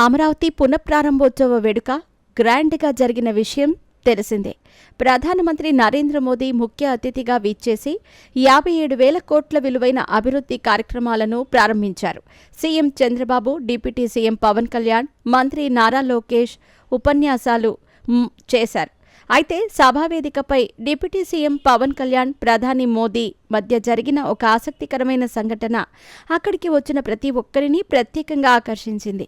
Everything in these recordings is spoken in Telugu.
అమరావతి పునఃప్రారంభోత్సవ వేడుక గ్రాండ్గా జరిగిన విషయం తెలిసిందే. ప్రధానమంత్రి నరేంద్ర మోదీ ముఖ్య అతిథిగా విచ్చేసి 57,000 కోట్ల విలువైన అభివృద్ధి కార్యక్రమాలను ప్రారంభించారు. CM Chandrababu, deputy CM Pawan Kalyan, మంత్రి నారా లోకేష్ ఉపన్యాసాలు చేశారు. అయితే సభావేదికపై డిప్యూటీ సీఎం పవన్ కళ్యాణ్, ప్రధాని మోదీ మధ్య జరిగిన ఒక ఆసక్తికరమైన సంఘటన అక్కడికి వచ్చిన ప్రతి ఒక్కరిని ప్రత్యేకంగా ఆకర్షించింది.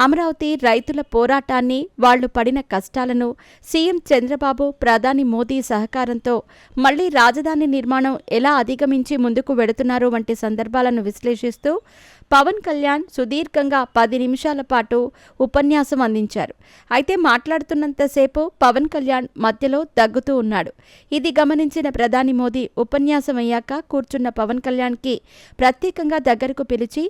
అమరావతి రైతుల పోరాటాన్ని, వాళ్లు పడిన కష్టాలను, సీఎం చంద్రబాబు, ప్రధాని మోదీ సహకారంతో మళ్లీ రాజధాని నిర్మాణం ఎలా అధిగమించి ముందుకు వెడుతున్నారు వంటి సందర్భాలను విశ్లేషిస్తూ పవన్ కళ్యాణ్ సుదీర్ఘంగా 10 నిమిషాల పాటు ఉపన్యాసం అందించారు. అయితే మాట్లాడుతున్నంతసేపు పవన్ కళ్యాణ్ మధ్యలో దగ్గుతూ ఉన్నాడు. ఇది గమనించిన ప్రధాని మోదీ ఉపన్యాసం అయ్యాక కూర్చున్న పవన్ కళ్యాణ్కి ప్రత్యేకంగా దగ్గరకు పిలిచి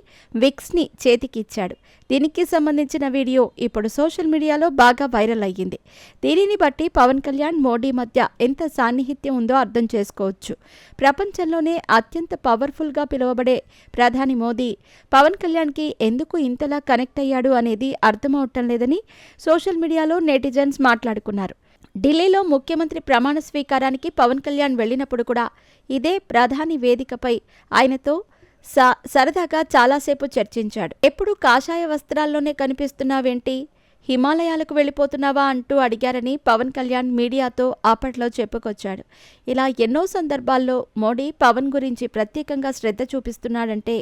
విక్స్ని చేతికిచ్చాడు. దీనికి సంబంధించిన వీడియో ఇప్పుడు సోషల్ మీడియాలో బాగా వైరల్ అయ్యింది. దీనిని బట్టి పవన్ కళ్యాణ్, మోడీ మధ్య ఎంత సాన్నిహిత్యం ఉందో అర్థం చేసుకోవచ్చు. ప్రపంచంలోనే అత్యంత పవర్ఫుల్గా పిలువబడే ప్రధాని మోదీ పవన్ కళ్యాణ్కి ఎందుకు ఇంతలా కనెక్ట్ అయ్యాడు అనేది అర్థమవటం లేదని సోషల్ మీడియాలో నెటిజన్స్ మాట్లాడుకున్నారు. ఢిల్లీలో ముఖ్యమంత్రి ప్రమాణ స్వీకారానికి పవన్ కళ్యాణ్ వెళ్లినప్పుడు కూడా ఇదే ప్రధాని వేదికపై ఆయనతో సరదాగా చాలాసేపు చర్చించాడు. ఎప్పుడు కాషాయ వస్త్రాల్లోనే కనిపిస్తున్నావేంటి, హిమాలయాలకు వెళ్ళిపోతున్నావా అంటూ అడిగారని పవన్ కళ్యాణ్ మీడియాతో అప్పట్లో చెప్పుకొచ్చాడు. ఇలా ఎన్నో సందర్భాల్లో మోడీ పవన్ గురించి ప్రత్యేకంగా శ్రద్ధ చూపిస్తున్నాడంటే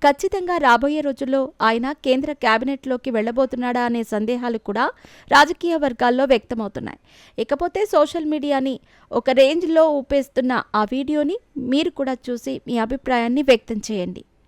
ఖచ్చితంగా రాబోయే రోజుల్లో ఆయన కేంద్ర కేబినెట్లోకి వెళ్లబోతున్నాడా అనే సందేహాలు కూడా రాజకీయ వర్గాల్లో వ్యక్తమవుతున్నాయి. ఇకపోతే సోషల్ మీడియాని ఒక రేంజ్లో ఊపేస్తున్న ఆ వీడియోని మీరు కూడా చూసి మీ అభిప్రాయాన్ని వ్యక్తం చేయండి.